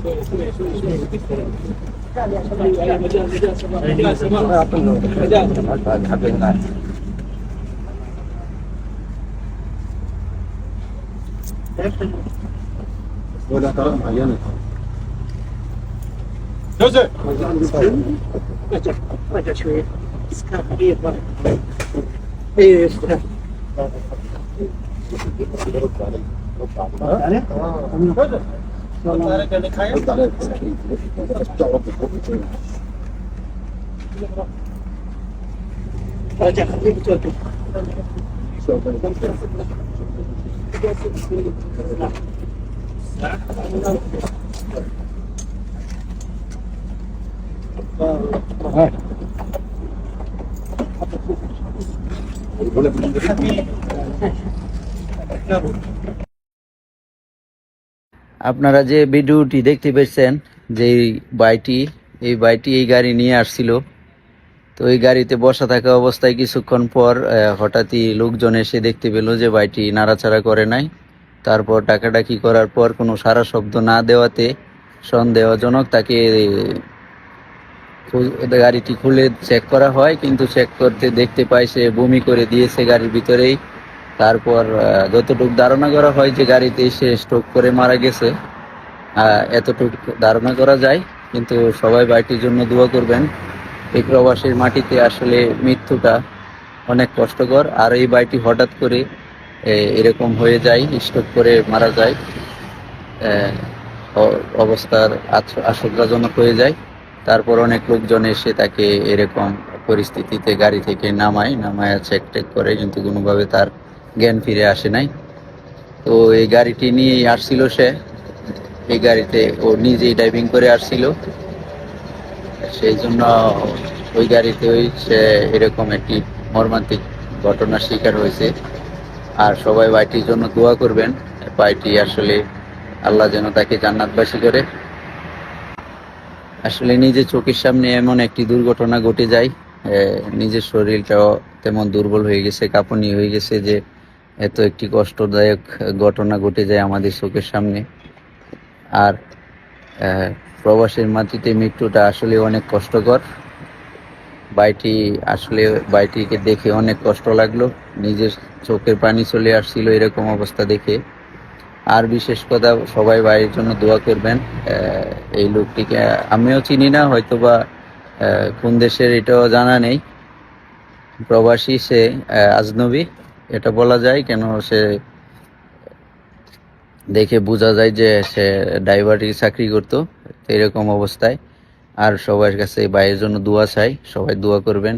ولا ترى معينة رجع شوية اسكان كبير ايه اسكان رجع خليه بتوقف আপনারা যে ভিডিওটি দেখতে পেয়েছেন যে এই বাইটি এই গাড়ি নিয়ে আসছিল। তো এই গাড়িতে বসা থাকা অবস্থায় কিছুক্ষণ পর হঠাৎই লোকজন এসে দেখতে পেল যে বাইটি নাড়াচাড়া করে নাই। তারপর ডাকাডাকি করার পর কোনো সারা শব্দ না দেওয়াতে সন্দেহজনক তাকে গাড়িটি খুলে চেক করা হয়, কিন্তু চেক করতে দেখতে পায় সে বমি করে দিয়েছে গাড়ির ভিতরেই। তারপর যতটুকু ধারণা করা হয় যে গাড়িতে সে স্ট্রোক করে মারা গেছে, এতটুকু ধারণা করা যায়। কিন্তু সবাই বাইটির জন্য দোয়া করবেন। এই প্রবাসীর মাটিতে আসলে মৃত্যুটা অনেক কষ্টকর, আর এই বাইটি হঠাৎ করে এরকম হয়ে যায়, স্ট্রোক করে মারা যায়, অবস্থার আশঙ্কাজনক হয়ে যায়। তারপর অনেক লোকজন এসে তাকে এরকম পরিস্থিতিতে গাড়ি থেকে নামায় চেক টেক করে, কিন্তু কোনোভাবে তার জ্ঞান ফিরে আসে নাই। তো এই গাড়িটি নিয়েই আসছিল সে, এই গাড়িতে ও নিজেই ড্রাইভিং করে আসছিল, সেই জন্য ওই গাড়িতে সে এরকম একটি মর্মান্তিক ঘটনার শিকার হয়েছে। আর সবাই বাইটির জন্য দোয়া করবেন। বাইটি আসলে আল্লাহ যেন তাকে জান্নাতবাসী করে। আসলে নিজের চোখের সামনে এমন একটি দুর্ঘটনা ঘটে যায়, নিজের শরীরটাও তেমন দুর্বল হয়ে গেছে, কাঁপুনি হয়ে গেছে, যে এত একটি কষ্টদায়ক ঘটনা ঘটে যায় আমাদের চোখের সামনে। আর প্রবাসের মাটিতে মৃত্যুটা আসলে অনেক কষ্টকর। বাইটিকে দেখে অনেক কষ্ট লাগলো, নিজের চোখের পানি চলে আসছিল এরকম অবস্থা দেখে। আর বিশেষ কথা, সবাই ভাইয়ের জন্য দোয়া করবেন। এই লোকটিকে আমিও চিনি না, হয়তোবা কোন দেশের এটাও জানা নেই। প্রবাসী, সে আজনবী এটা বলা যায়, কেন সে দেখে বোঝা যায় যে সে ড্রাইভারি চাকরি করতো এরকম অবস্থায়। আর সবার কাছে ভাইয়ের জন্য দোয়া চাই, সবাই দোয়া করবেন।